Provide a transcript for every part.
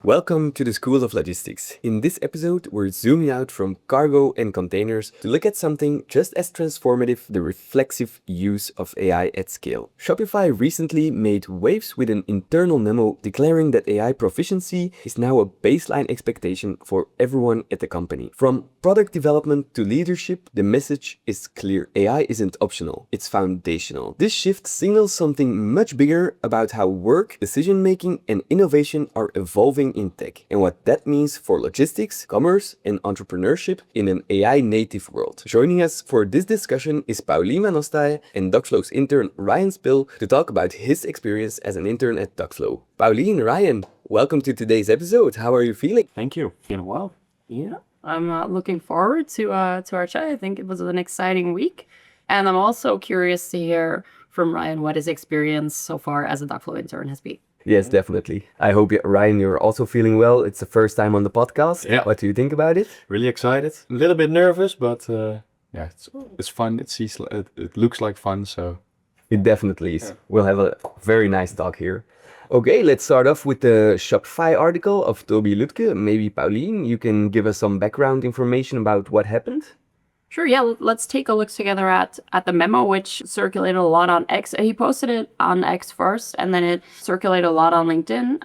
Welcome to the School of Logistics. In this episode, we're zooming out from cargo and containers to look at something just as transformative, the reflexive use of AI at scale. Shopify recently made waves with an internal memo declaring that AI proficiency is now a baseline expectation for everyone at the company. From product development to leadership, the message is clear. AI isn't optional, it's foundational. This shift signals something much bigger about how work, decision-making, and innovation are evolving in tech, and what that means for logistics, commerce, and entrepreneurship in an AI-native world. Joining us for this discussion is Paulien van Ostaaij and Doxflow's intern Ryan Spill to talk about his experience as an intern at Doxflow. Paulien, Ryan, welcome to today's episode. How are you feeling? Thank you. Feeling well. Yeah, I'm looking forward to our chat. I think it was an exciting week, and I'm also curious to hear from Ryan what his experience so far as a Doxflow intern has been. Yes, definitely. I hope, Ryan, you're also feeling well. It's the first time on the podcast. Yeah. What do you think about it? Really excited. A little bit nervous, but it's fun. It looks like fun. So It definitely is. We'll have a very nice talk here. Okay, let's start off with the Shopify article of Toby Lutke. Maybe Paulien, you can give us some background information about what happened? Sure, yeah, let's take a look together at the memo, which circulated a lot on X. He posted it on X first, and then it circulated a lot on LinkedIn.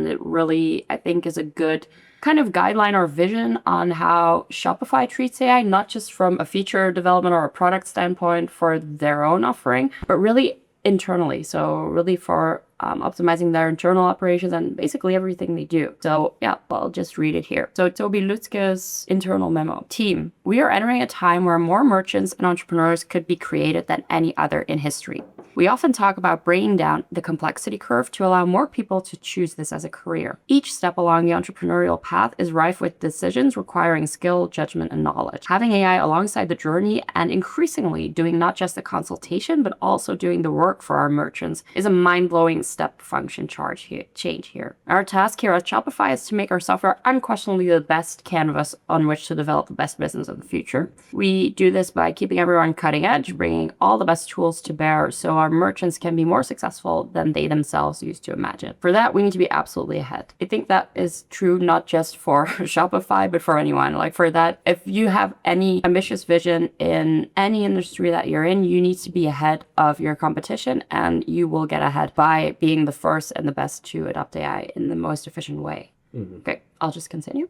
It really, I think, is a good kind of guideline or vision on how Shopify treats AI, not just from a feature development or a product standpoint for their own offering, but really internally. So really for optimizing their internal operations and basically everything they do. So yeah, I'll just read it here. So Toby Lutke's internal memo. Team, we are entering a time where more merchants and entrepreneurs could be created than any other in history. We often talk about bringing down the complexity curve to allow more people to choose this as a career. Each step along the entrepreneurial path is rife with decisions requiring skill, judgment, and knowledge. Having AI alongside the journey and increasingly doing not just the consultation, but also doing the work for our merchants is a mind-blowing step function change here. Our task here at Shopify is to make our software unquestionably the best canvas on which to develop the best business of the future. We do this by keeping everyone cutting edge, bringing all the best tools to bear so our merchants can be more successful than they themselves used to imagine. For that, we need to be absolutely ahead. I think that is true not just for Shopify, but for anyone. Like for that, if you have any ambitious vision in any industry that you're in, you need to be ahead of your competition, and you will get ahead by being the first and the best to adopt AI in the most efficient way. Okay, I'll just continue.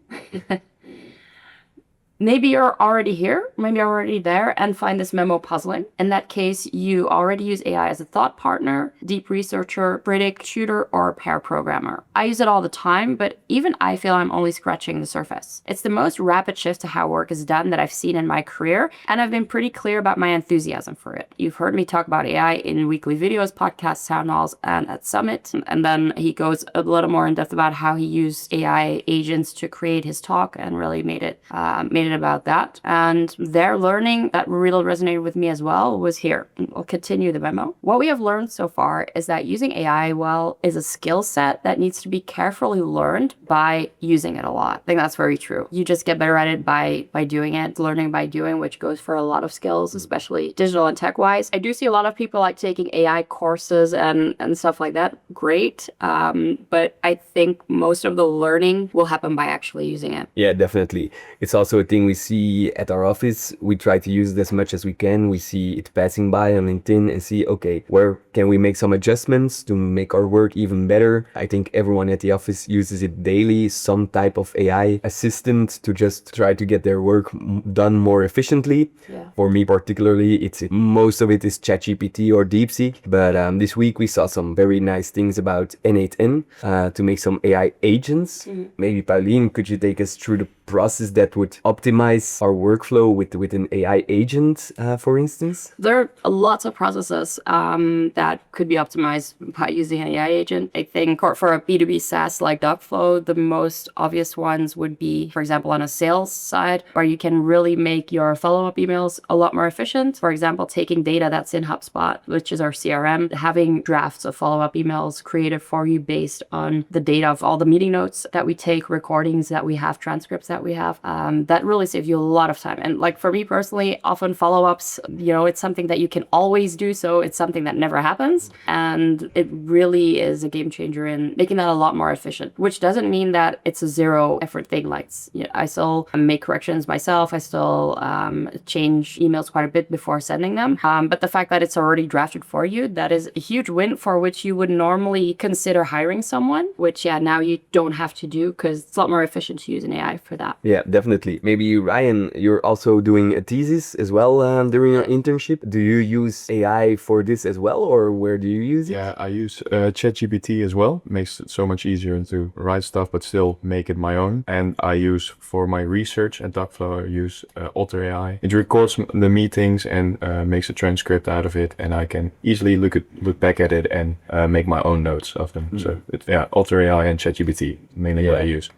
Maybe you're already here, maybe you're already there and find this memo puzzling. In that case, you already use AI as a thought partner, deep researcher, critic, tutor, or pair programmer. I use it all the time, but even I feel I'm only scratching the surface. It's the most rapid shift to how work is done that I've seen in my career, and I've been pretty clear about my enthusiasm for it. You've heard me talk about AI in weekly videos, podcasts, town halls, and at Summit. And then he goes a little more in depth about how he used AI agents to create his talk and really made it about that. And their learning that really resonated with me as well was here. I'll continue the memo. What we have learned so far is that using AI well is a skill set that needs to be carefully learned by using it a lot. I think that's very true. You just get better at it by doing it, learning by doing, which goes for a lot of skills, especially digital and tech wise. I do see a lot of people like taking AI courses and stuff like that. Great. But I think most of the learning will happen by actually using it. Yeah, definitely. It's also a thing we see at our office. We try to use it as much as we can. We see it passing by on LinkedIn and see, okay, where can we make some adjustments to make our work even better? I think everyone at the office uses it daily, some type of AI assistant to just try to get their work done more efficiently. Yeah. For me particularly, most of it is ChatGPT or DeepSeek. But this week we saw some very nice things about N8N to make some AI agents. Maybe Paulien, could you take us through the process that would optimize our workflow with an AI agent, for instance? There are lots of processes that could be optimized by using an AI agent. I think for a B2B SaaS like Doxflow, the most obvious ones would be, for example, on a sales side, where you can really make your follow-up emails a lot more efficient. For example, taking data that's in HubSpot, which is our CRM, having drafts of follow-up emails created for you based on the data of all the meeting notes that we take, recordings that we have, transcripts that that we have, that really saves you a lot of time. And like for me personally, often follow-ups, it's something that you can always do. So it's something that never happens. And it really is a game changer in making that a lot more efficient, which doesn't mean that it's a zero effort thing. Like I still make corrections myself. I still change emails quite a bit before sending them. But the fact that it's already drafted for you, that is a huge win for which you would normally consider hiring someone, which now you don't have to do because it's a lot more efficient to use an AI for that. Yeah, definitely. Maybe Ryan, you're also doing a thesis as well during your internship. Do you use AI for this as well, or where do you use it? Yeah, I use ChatGPT as well. Makes it so much easier to write stuff, but still make it my own. And I use for my research at Darkflow, I use Otter AI. It records the meetings and makes a transcript out of it, and I can easily look back at it and make my own notes of them. So Otter AI and ChatGPT mainly what I use.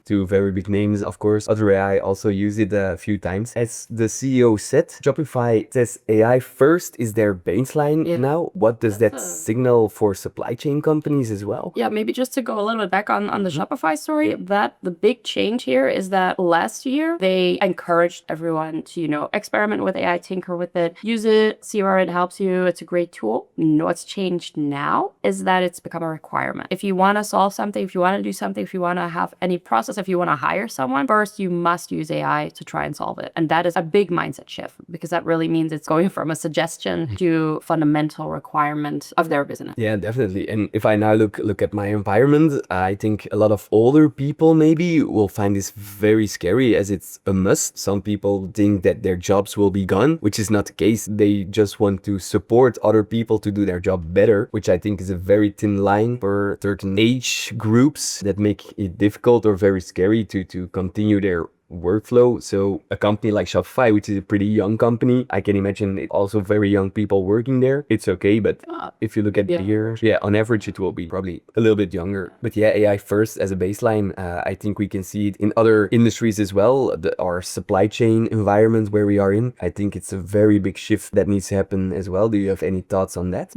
Two very big names, of course. Otter AI also use it a few times. As the CEO said, Shopify says AI first is their baseline now. What does that signal for supply chain companies as well? Yeah, maybe just to go a little bit back on the Shopify story, that the big change here is that last year they encouraged everyone to, experiment with AI, tinker with it, use it, see where it helps you. It's a great tool. What's changed now is that it's become a requirement. If you want to solve something, if you want to do something, if you want to have any process, if you want to hire someone, first you must use AI to try and solve it. And that is a big mindset shift because that really means it's going from a suggestion to fundamental requirement of their business. Yeah, definitely. And if I now look at my environment, I think a lot of older people maybe will find this very scary as it's a must. Some people think that their jobs will be gone, which is not the case. They just want to support other people to do their job better, which I think is a very thin line for certain age groups that make it difficult or very scary to continue their workflow. So a company like Shopify, which is a pretty young company, I can imagine it also very young people working there. It's okay, but if you look at the years, on average it will be probably a little bit younger. But AI first as a baseline, I think we can see it in other industries as well. Our supply chain environment where we are in, I think it's a very big shift that needs to happen as well. Do you have any thoughts on that?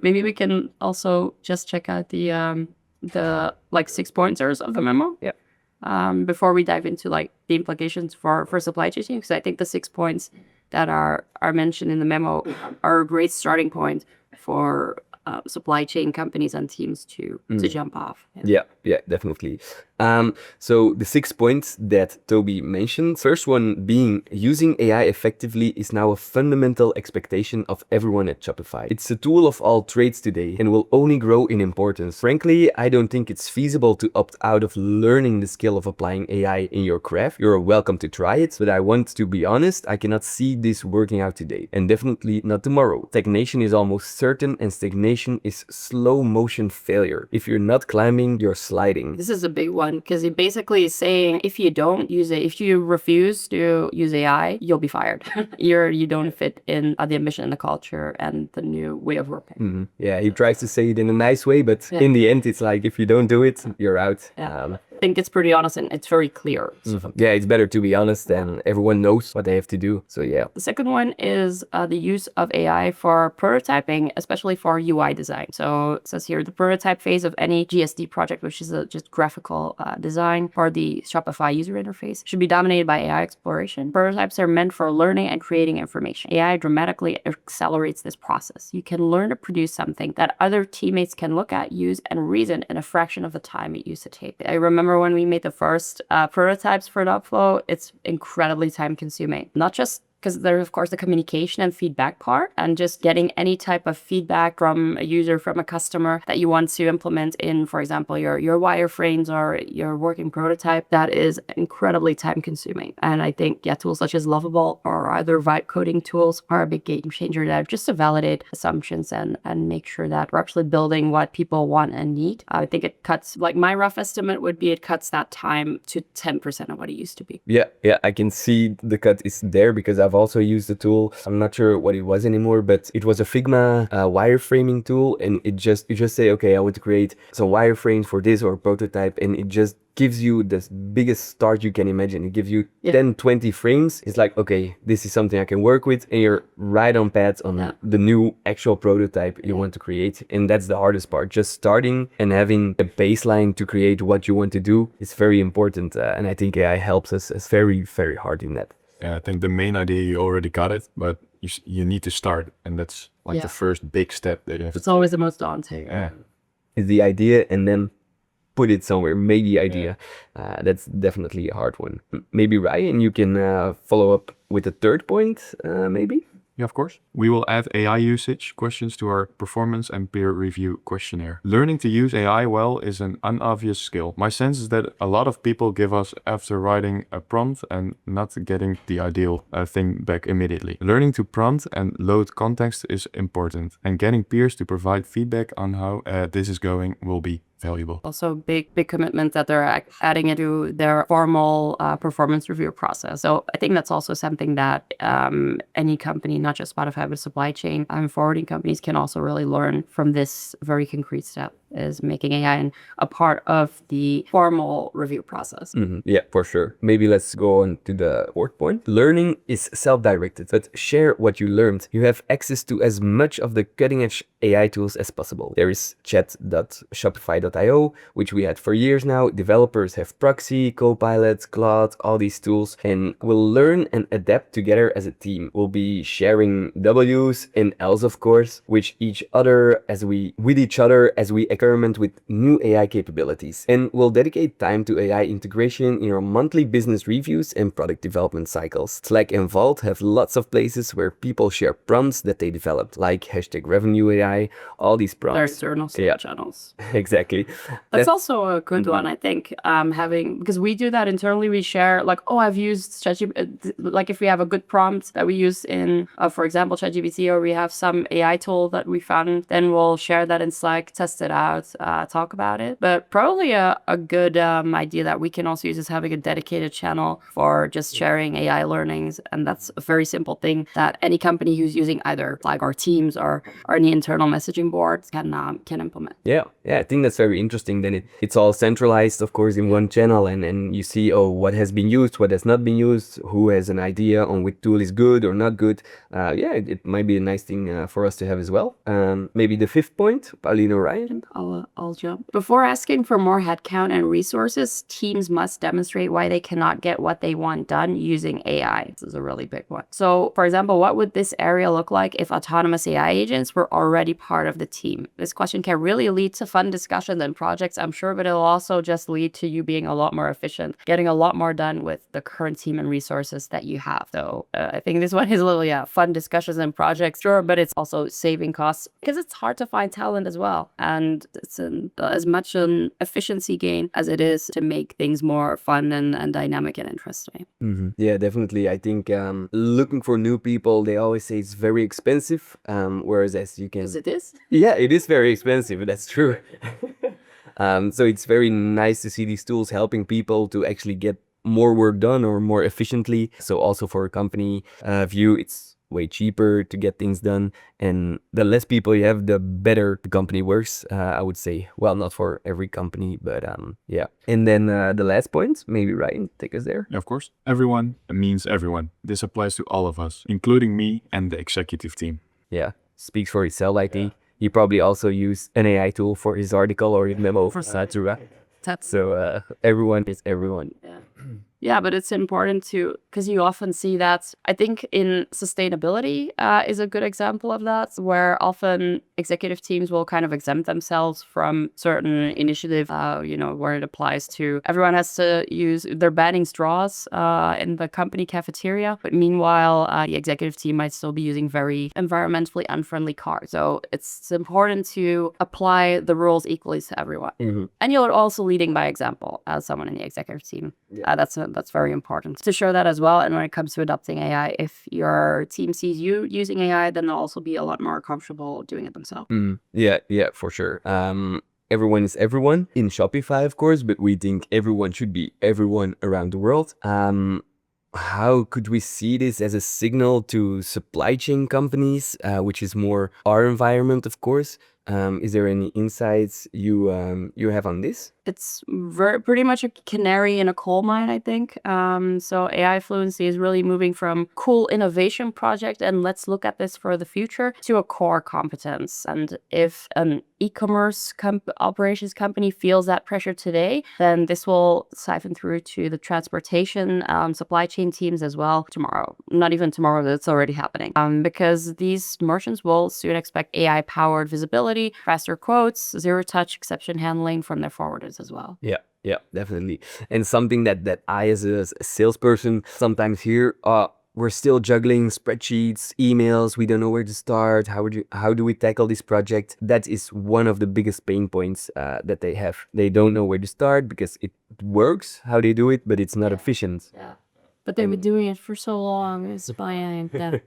Maybe we can also just check out the 6 pointers of the memo. Yeah. Before we dive into the implications for supply chain, because I think the 6 points that are mentioned in the memo are a great starting point for supply chain companies and teams to jump off. Yeah, definitely. So the 6 points that Toby mentioned, first one being using AI effectively is now a fundamental expectation of everyone at Shopify. It's a tool of all trades today and will only grow in importance. Frankly, I don't think it's feasible to opt out of learning the skill of applying AI in your craft. You're welcome to try it, but I want to be honest, I cannot see this working out today, and definitely not tomorrow. Stagnation is almost certain, and stagnation is slow motion failure. If you're not climbing, you're sliding. This is a big one because it basically is saying if you don't use it, if you refuse to use AI, you'll be fired. You don't fit in the ambition and the culture and the new way of working. Yeah, he tries to say it in a nice way, but in the end, it's like if you don't do it, you're out. I think it's pretty honest and it's very clear. Yeah, it's better to be honest, and everyone knows what they have to do. So yeah. The second one is the use of AI for prototyping, especially for UI design. So it says here the prototype phase of any GSD project, which is just graphical design for the Shopify user interface, should be dominated by AI exploration. Prototypes are meant for learning and creating information. AI dramatically accelerates this process. You can learn to produce something that other teammates can look at, use, and reason in a fraction of the time it used to take. I remember when we made the first prototypes for Darkflow, it's incredibly time consuming. Not just because there's, of course, the communication and feedback part, and just getting any type of feedback from a user, from a customer that you want to implement in, for example, your wireframes or your working prototype, that is incredibly time consuming. And I think, tools such as Lovable or other vibe coding tools are a big game changer there, just to validate assumptions and make sure that we're actually building what people want and need. I think it cuts, my rough estimate would be it cuts that time to 10% of what it used to be. Yeah, I can see the cut is there because I've also used the tool. I'm not sure what it was anymore, but it was a Figma wireframing tool, and you just say, okay, I want to create some wireframes for this or prototype, and it just gives you the biggest start you can imagine. It gives you 10, 20 frames. It's like, okay, this is something I can work with, and you're right on path on the new actual prototype you want to create. And that's the hardest part. Just starting and having a baseline to create what you want to do is very important. And I think AI helps us. It's very, very hard in that. Yeah, I think the main idea, you already got it, but you need to start. And that's like the first big step that you have. It's always the most daunting. Yeah. Is the idea, and then put it somewhere, make the idea. That's definitely a hard one. Maybe Ryan, you can follow up with a third point, maybe? Yeah, of course. We will add AI usage questions to our performance and peer review questionnaire. Learning to use AI well is an unobvious skill. My sense is that a lot of people give us after writing a prompt and not getting the ideal thing back immediately. Learning to prompt and load context is important, and getting peers to provide feedback on how this is going will be valuable. Also big commitment that they're adding into their formal performance review process. So I think that's also something that any company, not just Spotify, but supply chain and forwarding companies can also really learn from this very concrete step, is making AI a part of the formal review process. Yeah, for sure. Maybe let's go on to the fourth point. Learning is self-directed, but share what you learned. You have access to as much of the cutting-edge AI tools as possible. There is chat.shopify.io, which we had for years now. Developers have Proxy, Copilot, Claude, all these tools, and we'll learn and adapt together as a team. We'll be sharing W's and L's, of course, with each other as we experiment with new AI capabilities. And we'll dedicate time to AI integration in our monthly business reviews and product development cycles. Slack and Vault have lots of places where people share prompts that they developed, like #RevenueAI, all these Their prompts. external sales channels. Exactly. That's also a good one, I think, because we do that internally. We share like, oh, I've used ChatGPT, like if we have a good prompt that we use in, for example, ChatGPT, or we have some AI tool that we found, then we'll share that in Slack, test it out, talk about it. But probably a good idea that we can also use is having a dedicated channel for just sharing AI learnings. And that's a very simple thing that any company who's using either Slack or Teams or any internal messaging boards can implement. Yeah, I think that's very interesting. Then it's all centralized, of course, in one channel, and you see, oh, what has been used, what has not been used, who has an idea on which tool is good or not good. It might be a nice thing for us to have as well. Maybe the fifth point, Pauline or Ryan? I'll jump. Before asking for more headcount and resources, teams must demonstrate why they cannot get what they want done using AI. This is a really big one. So, for example, what would this area look like if autonomous AI agents were already part of the team? This question can really lead to fun discussions and projects, I'm sure, but it'll also just lead to you being a lot more efficient, getting a lot more done with the current team and resources that you have. So I think this one is a little, fun discussions and projects, sure, but it's also saving costs because it's hard to find talent as well. And it's as much an efficiency gain as it is to make things more fun and dynamic and interesting. Yeah, definitely. I think looking for new people, they always say it's very expensive, whereas as you can... Because it is? Yeah, it is very expensive. That's true. So it's very nice to see these tools helping people to actually get more work done or more efficiently. So also for a company view, it's way cheaper to get things done. And the less people you have, the better the company works, I would say. Well, not for every company, but yeah. And then the last point, maybe Ryan, take us there. Yeah, of course. Everyone means everyone. This applies to all of us, including me and the executive team. Yeah, speaks for itself, I think. He probably also used an AI tool for his article or his memo for Satura. So everyone is everyone. Yeah, but it's important to, because you often see that, I think in sustainability is a good example of that, where often executive teams will kind of exempt themselves from certain initiative, where it applies to everyone has to use, they're banning straws in the company cafeteria, but meanwhile, the executive team might still be using very environmentally unfriendly cars. So it's important to apply the rules equally to everyone. And you're also leading by example as someone in the executive team. That's very important to show that as well. And when it comes to adopting AI, if your team sees you using AI, then they'll also be a lot more comfortable doing it themselves. Yeah, for sure. Everyone is everyone in Shopify, of course, but we think everyone should be everyone around the world. how could we see this as a signal to supply chain companies, which is more our environment, of course? Is there any insights you have on this? It's pretty much a canary in a coal mine, I think. So AI fluency is really moving from cool innovation project and let's look at this for the future to a core competence. And if an e-commerce operations company feels that pressure today, then this will siphon through to the transportation supply chain teams as well tomorrow. Not even tomorrow, it's already happening. Because these merchants will soon expect AI-powered visibility, faster quotes, zero-touch exception handling from their forwarders as well. Yeah, definitely. And something that I, as a salesperson, sometimes hear, we're still juggling spreadsheets, emails. We don't know where to start. How do we tackle this project? That is one of the biggest pain points that they have. They don't know where to start because it works how they do it, but it's not efficient. Yeah. But they've been doing it for so long. It's fine. Yeah.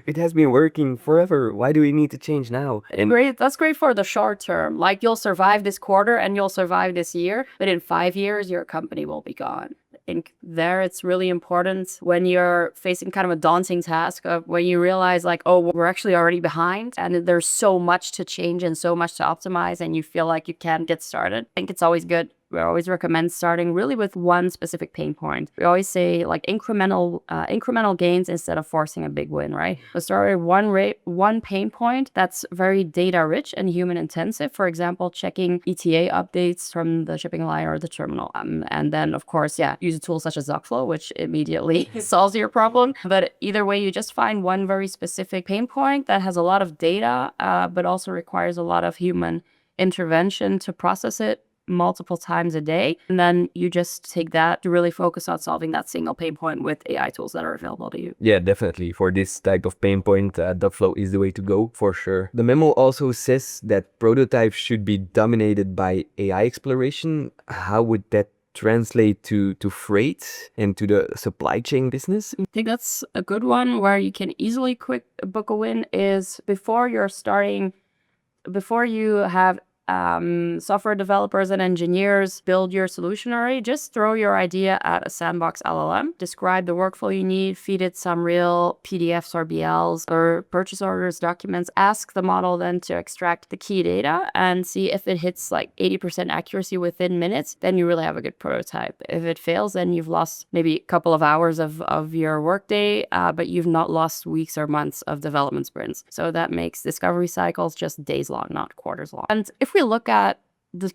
It has been working forever. Why do we need to change now? And Great. That's great for the short term. Like you'll survive this quarter and you'll survive this year, but in 5 years, your company will be gone. I think there it's really important when you're facing kind of a daunting task of when you realize like, oh, we're actually already behind and there's so much to change and so much to optimize and you feel like you can't get started. I think it's always good. We always recommend starting really with one specific pain point. We always say like incremental gains instead of forcing a big win, right? So start with one pain point that's very data rich and human intensive. For example, checking ETA updates from the shipping line or the terminal. And then of course, use a tool such as Zockflow, which immediately solves your problem. But either way, you just find one very specific pain point that has a lot of data, but also requires a lot of human intervention to process it multiple times a day. And then you just take that to really focus on solving that single pain point with AI tools that are available to you. yeah, definitely. For this type of pain point, Dubflow is the way to go, for sure. The memo also says that prototypes should be dominated by AI exploration. How would that translate to freight and to the supply chain business? I think that's a good one where you can easily quick book a win is before you have software developers and engineers build your solution already, just throw your idea at a sandbox LLM, describe the workflow you need, feed it some real PDFs or BLs or purchase orders documents, ask the model then to extract the key data and see if it hits like 80% accuracy within minutes, then you really have a good prototype. If it fails, then you've lost maybe a couple of hours of your workday, but you've not lost weeks or months of development sprints. So that makes discovery cycles just days long, not quarters long. And if we look at the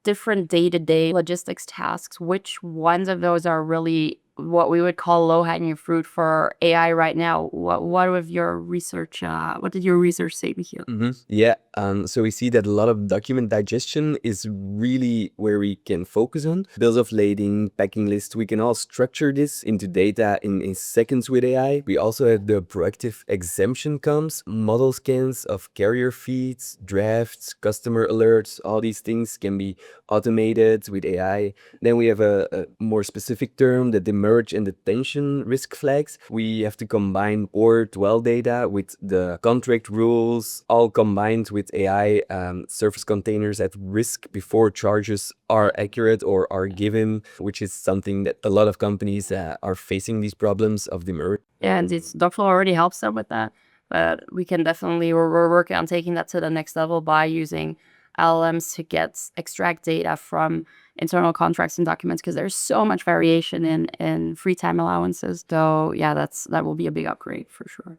different day-to-day logistics tasks, which ones of those are really what we would call low-hanging fruit for AI right now? What did your research say, Michiel? Yeah, so we see that a lot of document digestion is really where we can focus on. Bills of lading, packing lists, we can all structure this into data in seconds with AI. We also have the proactive exemption comes, model scans of carrier feeds, drafts, customer alerts, all these things can be automated with AI. Then we have a more specific term, the demurrage and detention risk flags. We have to combine or dwell data with the contract rules, all combined with AI surface containers at risk before charges are accurate or are given, which is something that a lot of companies are facing these problems of demurrage. Yeah, and Dockflow already helps them with that. But we can definitely, we're working on taking that to the next level by using LLMs to extract data from internal contracts and documents because there's so much variation in free time allowances. So yeah, that will be a big upgrade for sure.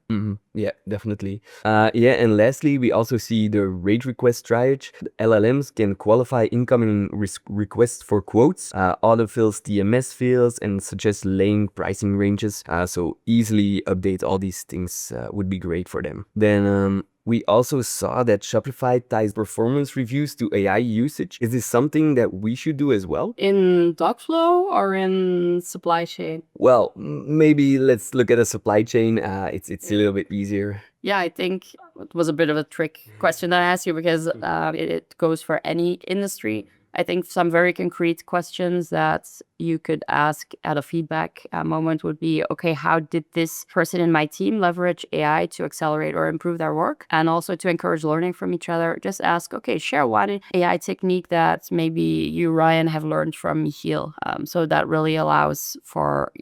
Yeah, definitely. And lastly, we also see the rate request triage. The LLMs can qualify incoming requests for quotes, autofills TMS fields, and suggest lane pricing ranges. So easily update all these things would be great for them. Then we also saw that Shopify ties performance reviews to AI usage. Is this something that we should do as well? In Dockflow or in supply chain? Well, maybe let's look at a supply chain. It's a little bit easier. Yeah, I think it was a bit of a trick question that I asked you because it goes for any industry. I think some very concrete questions that you could ask at a feedback moment would be, okay, how did this person in my team leverage AI to accelerate or improve their work? And also to encourage learning from each other, just ask, okay, share one AI technique that maybe you, Ryan, have learned from Michiel. So that really allows for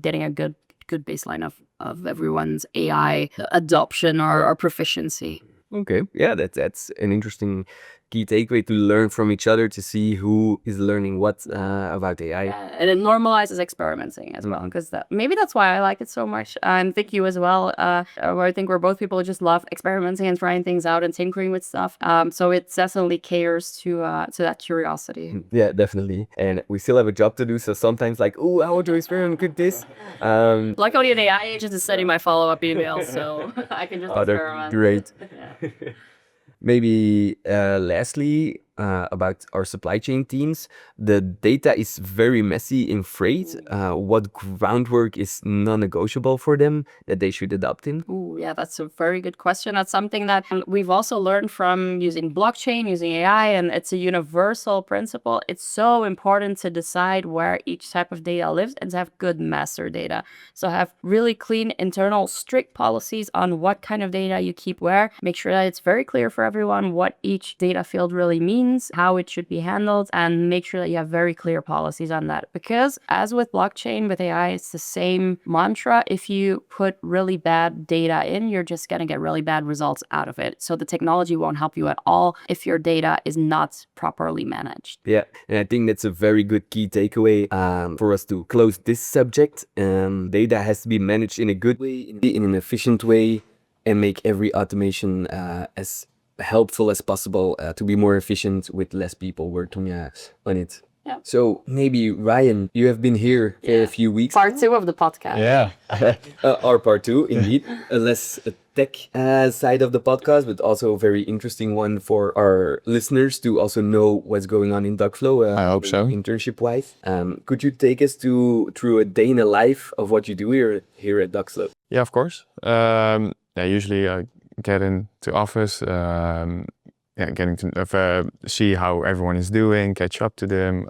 getting a good baseline of everyone's AI adoption or proficiency. Okay, yeah, that's an interesting key takeaway, to learn from each other, to see who is learning what about AI. And it normalizes experimenting as well, because maybe that's why I like it so much. And think you as well. I think we're both people who just love experimenting and trying things out and tinkering with stuff. So it definitely caters to that curiosity. Yeah, definitely. And we still have a job to do, so sometimes like, oh, I want to experiment with this. Luckily, an AI agent is sending my follow-up emails, so I can just experiment. Great. Yeah. Maybe lastly, about our supply chain teams, the data is very messy in freight. What groundwork is non-negotiable for them that they should adopt in? Ooh, yeah, that's a very good question. That's something that we've also learned from using blockchain, using AI, and it's a universal principle. It's so important to decide where each type of data lives and to have good master data. So have really clean internal strict policies on what kind of data you keep where. Make sure that it's very clear for everyone what each data field really means, how it should be handled, and make sure that you have very clear policies on that. Because as with blockchain, with AI, it's the same mantra. If you put really bad data in, you're just going to get really bad results out of it. So the technology won't help you at all if your data is not properly managed. Yeah, and I think that's a very good key takeaway for us to close this subject. Data has to be managed in a good way, in an efficient way, and make every automation as helpful as possible to be more efficient with less people working on it. Yeah. So maybe Ryan, you have been here for a few weeks. Part 2 of the podcast. Yeah. Or part 2, indeed. A less tech side of the podcast, but also a very interesting one for our listeners to also know what's going on in Duckflow. I hope so. Internship-wise. Could you take us through a day in the life of what you do here at Duckflow? Yeah, of course. Usually I get into office, getting to see how everyone is doing, catch up to them,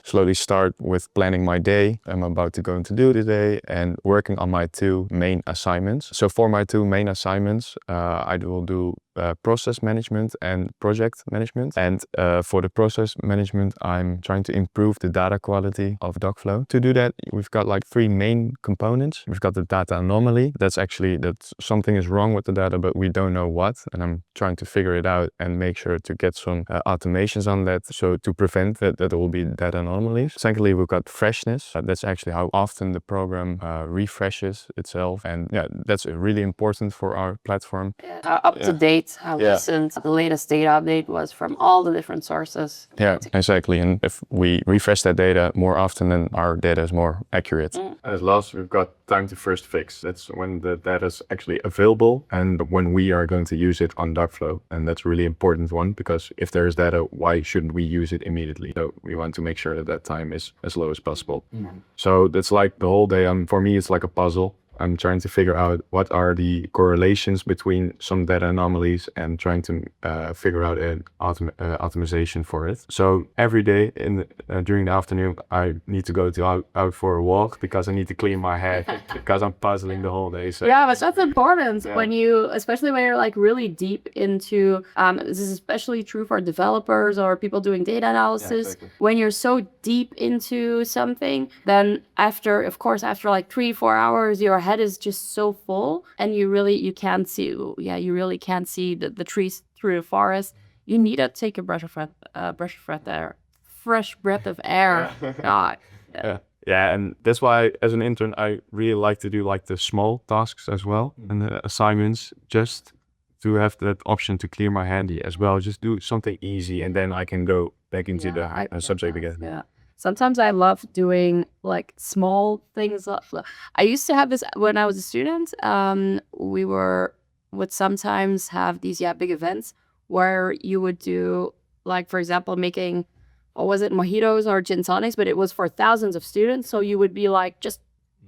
slowly start with planning my day I'm about to go to do today, and working on my 2 main assignments. So for my 2 main assignments, I will do process management and project management. And for the process management, I'm trying to improve the data quality of Duckflow. To do that, we've got like 3 main components. We've got the data anomaly. That's actually that something is wrong with the data, but we don't know what. And I'm trying to figure it out and make sure to get some automations on that, so to prevent that there will be data anomalies. Secondly, we've got freshness. That's actually how often the program refreshes itself. And yeah, that's really important for our platform. How up to date, how recent the latest data update was from all the different sources. Yeah, exactly. And if we refresh that data more often, then our data is more accurate. As last, we've got time to first fix. That's when the data is actually available and when we are going to use it on Duckflow. And that's a really important one, because if there's data, why shouldn't we use it immediately? So we want to make sure that that time is as low as possible. So that's like the whole day. For me, it's like a puzzle. I'm trying to figure out what are the correlations between some data anomalies and trying to figure out an optimization for it. So every day during the afternoon, I need to go out for a walk because I need to clean my head because I'm puzzling the whole day. So yeah, but that's important when especially when you're like really deep into, this is especially true for developers or people doing data analysis. Yeah, exactly. When you're so deep into something, then after like 3-4 hours, your head is just so full and you really can't see the trees through the forest. You need to take a fresh breath of air. God. Yeah, and that's why as an intern I really like to do like the small tasks as well and the assignments, just to have that option to clear my head as well. Just do something easy and then I can go back into the subject again. Yeah. Sometimes I love doing like small things. I used to have this when I was a student. We would sometimes have these big events where you would do, like, for example, making, what was it, mojitos or gin tonics, but it was for thousands of students. So you would be like just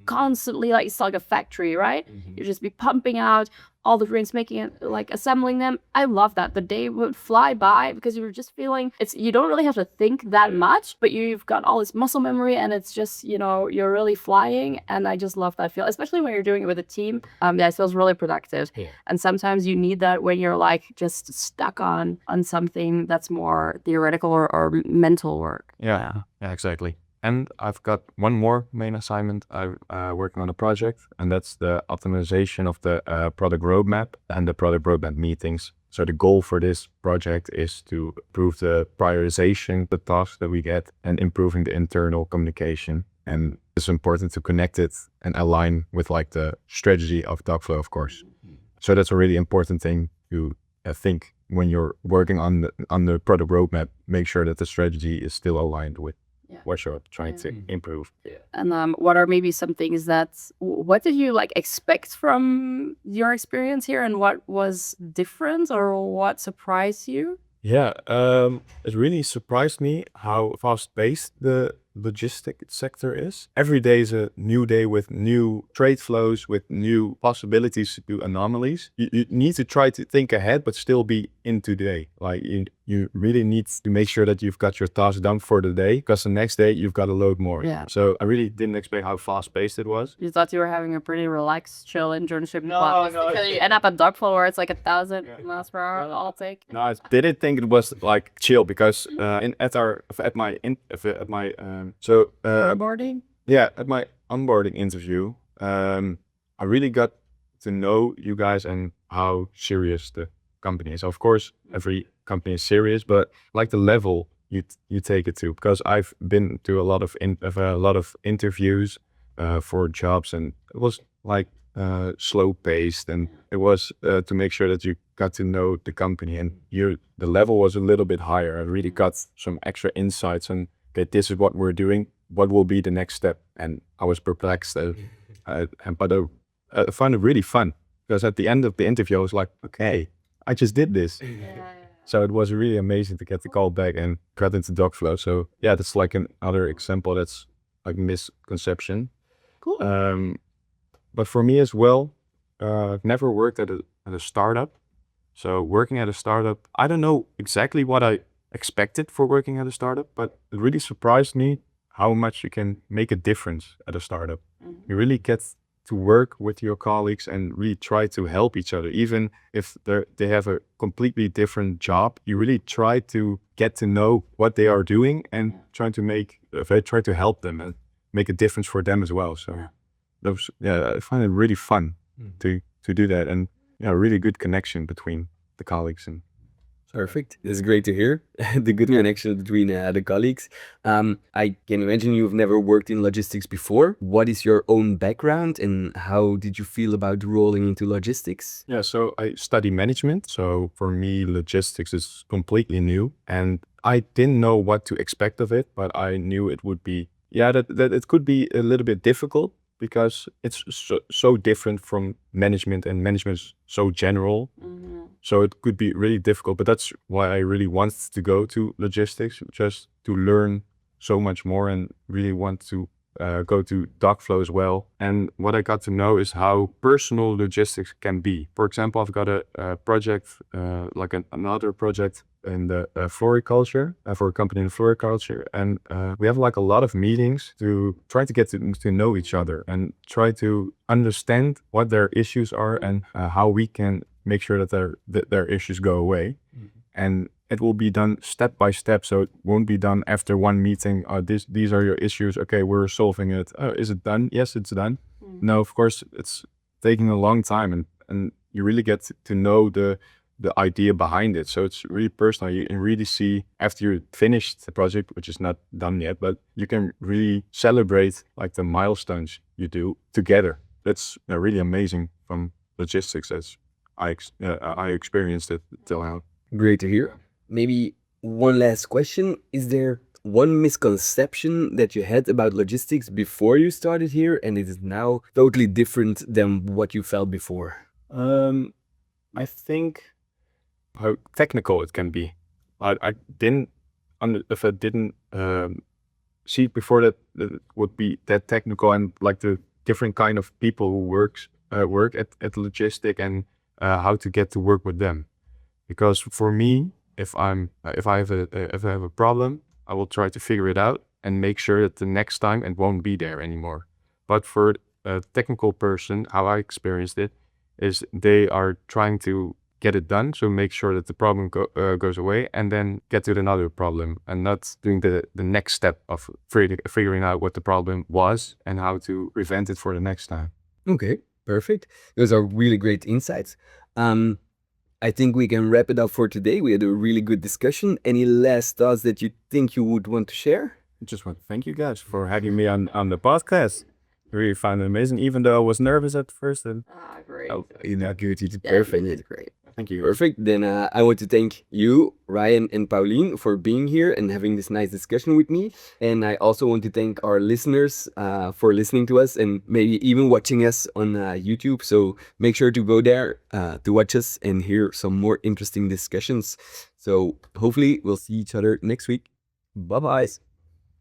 constantly, like, it's like a factory, right? You just be pumping out all the drinks, making it, like assembling them. I love that. The day would fly by because you're just feeling you don't really have to think that much, but you've got all this muscle memory and it's just, you're really flying. And I just love that feel, especially when you're doing it with a team. It feels really productive. Yeah. And sometimes you need that when you're like just stuck on something that's more theoretical or mental work. Yeah, exactly. And I've got one more main assignment. I'm working on a project, and that's the optimization of the product roadmap and the product roadmap meetings. So the goal for this project is to improve the prioritization, the tasks that we get, and improving the internal communication. And it's important to connect it and align with like the strategy of Dogflow, of course. So that's a really important thing to think when you're working on the product roadmap. Make sure that the strategy is still aligned with what you're trying to improve. And what are maybe some things what did you like expect from your experience here, and what was different or what surprised you? Yeah, it really surprised me how fast-paced the logistic sector is. Every day is a new day with new trade flows, with new possibilities to do anomalies. You need to try to think ahead, but still be in today. Like you really need to make sure that you've got your task done for the day, because the next day you've got to load more. Yeah. So I really didn't expect how fast-paced it was. You thought you were having a pretty relaxed, chill internship. No. Because you end up at Dogflow where it's like 1,000 miles per hour. I'll take. No, I didn't think it was like chill, because Onboarding. at my onboarding interview, I really got to know you guys and how serious the company is. Of course, every company is serious, but like the level you take it to, because I've been to a lot of interviews for jobs, and it was like slow paced, and it was to make sure that you got to know the company, and the level was a little bit higher. I really got some extra insights on, okay, this is what we're doing, what will be the next step. And I was perplexed, but I found it really fun, because at the end of the interview I was like, okay, I just did this. So it was really amazing to get the call back and got into Dogflow. So yeah, that's like another example that's like misconception. Cool. But for me as well, I've never worked at a startup. So working at a startup, I don't know exactly what I expected for working at a startup, but it really surprised me how much you can make a difference at a startup. You really get to work with your colleagues and really try to help each other. Even if they have a completely different job, you really try to get to know what they are doing and try to help them and make a difference for them as well. So I find it really fun to do that, and really good connection between the colleagues. And Perfect. It's great to hear the good connection between the colleagues. I can imagine you've never worked in logistics before. What is your own background, and how did you feel about rolling into logistics? yeah, so I study management. So for me, logistics is completely new, and I didn't know what to expect of it, but I knew it would be, that it could be a little bit difficult, because it's so different from management, and management is so general. So it could be really difficult, but that's why I really wanted to go to logistics, just to learn so much more, and really want to go to Dogflow as well. And what I got to know is how personal logistics can be. For example, I've got a project, another project in the floriculture, for a company in floriculture. And we have like a lot of meetings to try to get to know each other and try to understand what their issues are, and how we can make sure that their issues go away. And it will be done step by step. So it won't be done after one meeting. These are your issues. Okay, we're solving it. Is it done? Yes, it's done. No, of course, it's taking a long time, and you really get to know the idea behind it. So it's really personal. You can really see after you finished the project, which is not done yet, but you can really celebrate like the milestones you do together. That's really amazing from logistics, as I experienced it till now. Great to hear. Maybe one last question. Is there one misconception that you had about logistics before you started here, and it is now totally different than what you felt before? I think how technical it can be. I didn't see before that it would be that technical, and like the different kind of people who work at logistic, and how to get to work with them. Because for me, if I have a problem, I will try to figure it out and make sure that the next time it won't be there anymore. But for a technical person, how I experienced it is they are trying to get it done, so make sure that the problem goes away, and then get to another problem, and not doing the next step of figuring out what the problem was and how to prevent it for the next time. Okay, perfect. Those are really great insights. I think we can wrap it up for today. We had a really good discussion. Any last thoughts that you think you would want to share? I just want to thank you guys for having me on the podcast. I really found it amazing, even though I was nervous at first. And Great. You know, good. You did Yeah, perfect. you did great. thank you. Perfect. Then I want to thank you, Ryan and Pauline, for being here and having this nice discussion with me. And I also want to thank our listeners for listening to us and maybe even watching us on YouTube. So make sure to go there to watch us and hear some more interesting discussions. So hopefully we'll see each other next week. Bye-bye.